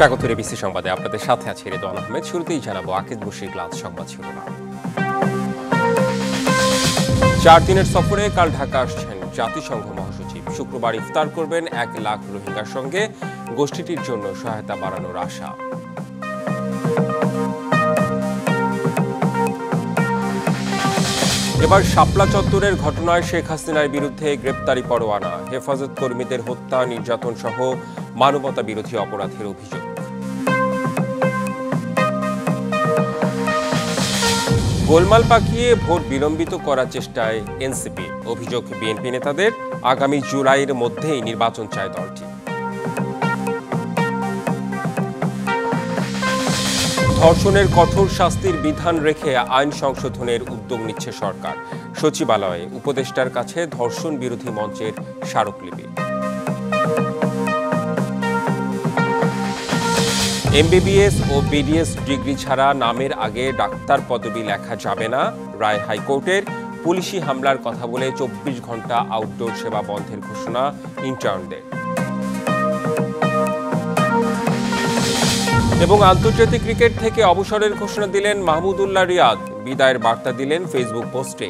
স্বাগত এবিসি সংবাদে আপনাদের সাথে আছে রেদওয়ান আহমেদ। শুরুতেই জানাবো আকিদ বশির গ্লাস সংবাদ শিরোনাম। 4 দিনের সফরে কাল ঢাকা আসছেন জাতিসংঘ মহাসচিব। শুক্রবার ইফতার করবেন 1 লাখ রোহিঙ্গার সঙ্গে। গোষ্ঠীটির জন্য সহায়তা বাড়ানোর আশা। এবার শাপলা চত্বরের ঘটনায় শেখ হাসিনার বিরুদ্ধে গ্রেপ্তারি পরোয়ানা। হেফাজত কর্মীদের হত্যা, নির্যাতন সহ মানবতা বিরোধী অপরাধের অভিযোগ। গোলমাল পাকিয়ে ভোট বিলম্বিত করার চেষ্টায় এনসিপি। অভিযোগ বিএনপি নেতাদের। আগামী জুলাইয়ের মধ্যেই নির্বাচন চায় দলটি। ধর্ষণের কঠোর শাস্তির বিধান রেখে আইন সংশোধনের উদ্যোগ নিচ্ছে সরকার। সচিবালয়ে উপদেষ্টার কাছে ধর্ষণ বিরোধী মঞ্চের স্মারকলিপি। এমবিবিএস ও বিডিএস ডিগ্রি ছাড়া নামের আগে ডাক্তার পদবি লেখা যাবে না, রায় হাইকোর্টের। পুলিশি হামলার কথা বলে 24 ঘন্টা আউটডোর সেবা বন্ধের ঘোষণা ইন্টার্নদের। এবং আন্তর্জাতিক ক্রিকেট থেকে অবসরের ঘোষণা দিলেন মাহমুদুল্লাহ রিয়াদ। বিদায়ের বার্তা দিলেন ফেসবুক পোস্টে।